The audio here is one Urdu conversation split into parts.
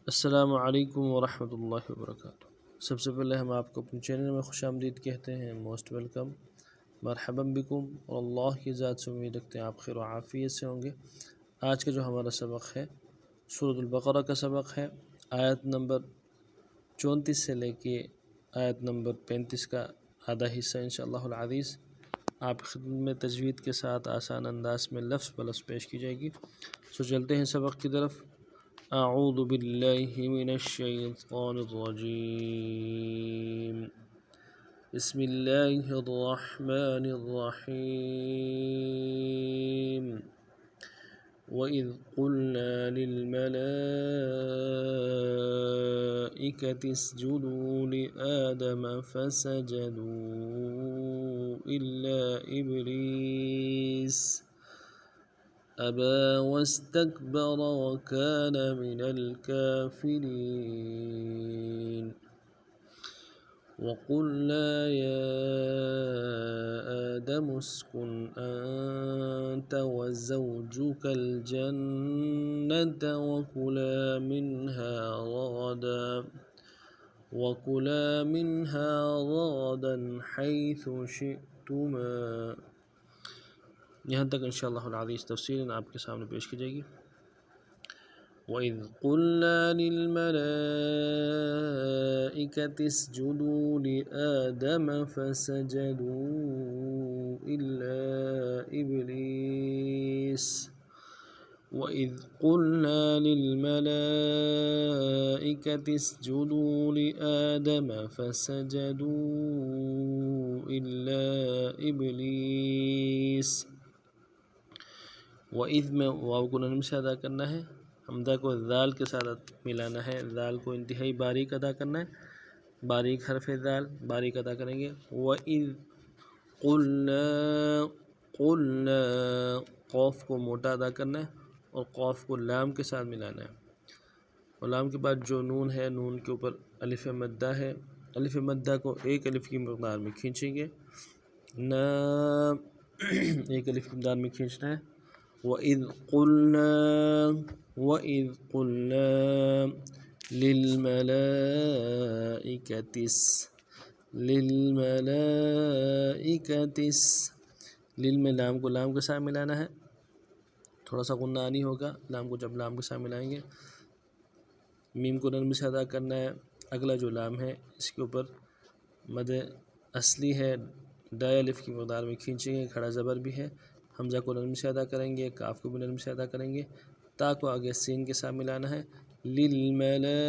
السلام علیکم ورحمۃ اللہ وبرکاتہ۔ سب سے پہلے ہم آپ کو اپنے چینل میں خوش آمدید کہتے ہیں، موسٹ ویلکم، مرحبا بکم، اور اللہ کی ذات سے امید رکھتے ہیں آپ خیر و عافیت سے ہوں گے۔ آج کا جو ہمارا سبق ہے سورۃ البقرہ کا سبق ہے، آیت نمبر 34 سے لے کے آیت نمبر 35 کا آدھا حصہ انشاءاللہ العزیز آپ کی خدمت میں تجوید کے ساتھ آسان انداز میں لفظ بلفظ پیش کی جائے گی۔ سو چلتے ہیں سبق کی طرف۔ اعوذ باللہ من الشیطان الرجیم، بسم اللہ الرحمن الرحیم۔ وَإِذْ قُلْنَا لِلْمَلَائِكَةِ اسْجُدُوا لِآدَمَ فَسَجَدُوا إِلَّا إِبْلِيسَ أَبَى وَاسْتَكْبَرَ وَكَانَ مِنَ الْكَافِرِينَ۔ وَقُلْنَا يَا آدَمُ اسْكُنْ أَنْتَ وَزَوْجُكَ الْجَنَّةَ وَكُلَا مِنْهَا رَغَدًا حَيْثُ شِئْتُمَا۔ یہاں تک انشاءاللہ العزیز تفصیلاً آپ کے سامنے پیش کی جائے گی۔ وَإِذْ قُلْنَا لِلْمَلَائِكَةِ اسْجُدُوا لِآدَمَ فَسَجَدُوا إِلَّا إِبْلِيسَ وَإِذْ قُلْنَا لِلْمَلَائِكَةِ اسْجُدُوا لِآدَمَ فَسَجَدُوا إِلَّا إِبْلِيسَ۔ وَإِذْ میں واو کو نرم سے ادا کرنا ہے، حمزہ کو ذال کے ساتھ ملانا ہے، ذال کو انتہائی باریک ادا کرنا ہے، باریک حرف ذال باریک ادا کریں گے۔ وَإِذْ قُلْنَا قوف کو موٹا ادا کرنا ہے اور قوف کو لام کے ساتھ ملانا ہے، اور لام کے بعد جو نون ہے نون کے اوپر الف مدہ ہے، الف مدہ کو ایک الف کی مقدار میں کھینچیں گے، ایک الف کی مقدار میں کھینچنا ہے۔ وَإِذْ قُلْنَا لِلْمَلَائِكَةِ لِل میں لام کو لام کے ساتھ ملانا ہے، تھوڑا سا غنہ آنی ہوگا لام کو جب لام کے ساتھ ملائیں گے۔ میم کو نرم سے ادا کرنا ہے، اگلا جو لام ہے اس کے اوپر مد اصلی ہے، دال الف کی مقدار میں کھینچیں گے، کھڑا زبر بھی ہے، حمزہ کو نرم سے ادا کریں گے، کاف کو بھی نرم سے ادا کریں گے، تا کو آگے سین کے ساتھ ملانا ہے، لِلْمَلَائِكَةِ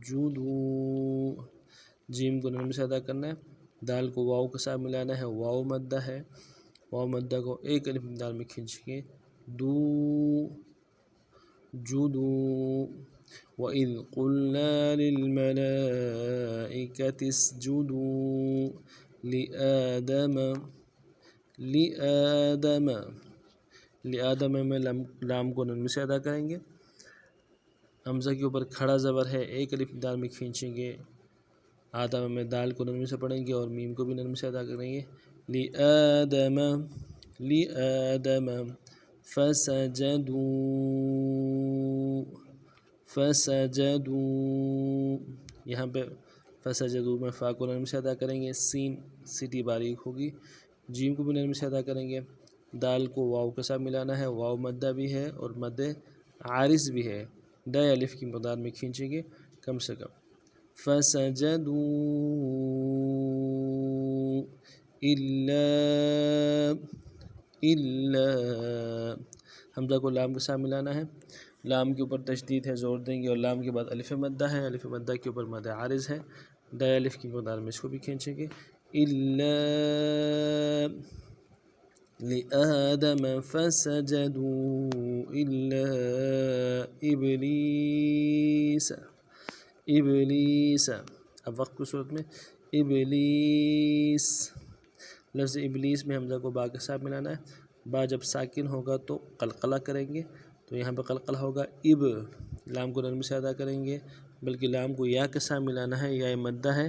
جُودُوا، جیم کو نرم سے ادا کرنا ہے، دال کو واو کے ساتھ ملانا ہے، واو مدہ ہے، واو مدہ کو ایک الف مقدار میں کھینچیں گے، جُودُوا۔ وَإِذْ قُلْنَا لِلْمَلَائِكَةِ اسْجُدُوا لِآدَمَ میں لام کو نرم سے ادا کریں گے، حمزہ کے اوپر کھڑا زبر ہے، ایک الف مقدار میں کھینچیں گے، آدم میں دال کو نرم سے پڑھیں گے اور میم کو بھی نرم سے ادا کریں گے، لِآدَمَ فَسَجَدُوا، یہاں پہ فَسَجَدُوا میں فا کو نرم سے ادا کریں گے، سین سیٹی باریک ہوگی، جیم کو بھی نرم سے ادا کریں گے، دال کو واو کے ساتھ ملانا ہے، واو مدہ بھی ہے اور مد عارض بھی ہے، دال الف کی مقدار میں کھینچیں گے کم سے کم، فَسَجَدُوا إِلَّا حمزہ کو لام کے ساتھ ملانا ہے، لام کے اوپر تشدید ہے زور دیں گے، اور لام کے بعد الف مدہ ہے، الف مدہ کے اوپر مد عارض ہے، دال الف کی مقدار میں اس کو بھی کھینچیں گے، إِلَّا لِآدَمَ فَسَجَدُوا إِلَّا إِبْلِيسَ، اب وقت کی صورت میں ابلیس، لفظ ابلیس میں حمزہ کو با کے ساتھ ملانا ہے، با جب ساکن ہوگا تو قلقلہ کریں گے، تو یہاں پہ قلقلہ ہوگا لام کو نرم سے ادا کریں گے، بلکہ لام کو یا کے ساتھ ملانا ہے، یا مدہ ہے،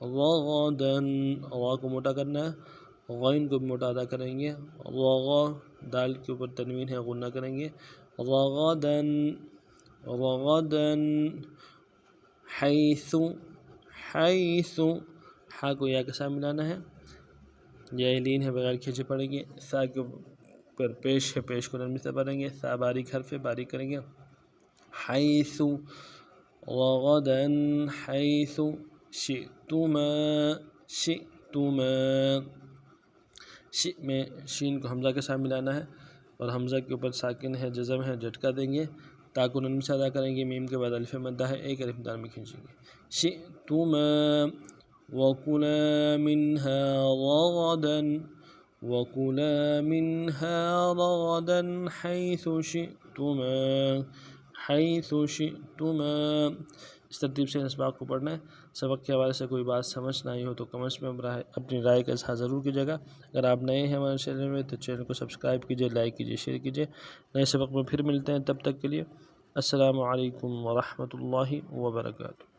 غدن، غا کو موٹا کرنا ہے، غین کو بھی موٹا ادا کریں گے، غا دال کے اوپر تنوین ہے غنہ کریں گے، غدن غدن، حیث حیث، ہا کو یا کے ساتھ ملانا ہے، یا لین ہے بغیر کھینچے پڑیں گے، سا کے اوپر پیش ہے، پیش کو نرمی سے پڑھیں گے، سا باریک حرف ہے باریک کریں گے، حیث وغدن حیث شئتما شئتما، شئ میں شین کو حمزہ کے ساتھ ملانا ہے اور حمزہ کے اوپر ساکن ہے جزم ہے جھٹکا دیں گے، تا کو نرمی سے ادا کریں گے، میم کے بعد الف مدہ ہے، ایک الف دال میں کھینچیں گے، شئتما وَكُلَا مِنْهَا رَغَدًا وَكُلَا مِنْهَا رَغَدًا حَيْثُ شِئْتُمَا حَيْثُ شِئْتُمَا۔ اس ترتیب سے اسباق کو پڑھنا ہے۔ سبق کے حوالے سے کوئی بات سمجھ نہ آئی ہو تو کمنٹس میں اپنی رائے کا اظہار ضرور کیجیے گا۔ اگر آپ نئے ہیں ہمارے چینل میں تو چینل کو سبسکرائب کیجیے، لائک کیجیے، شیئر کیجیے۔ نئے سبق میں پھر ملتے ہیں، تب تک کے لیے السلام علیکم ورحمۃ اللہ وبرکاتہ۔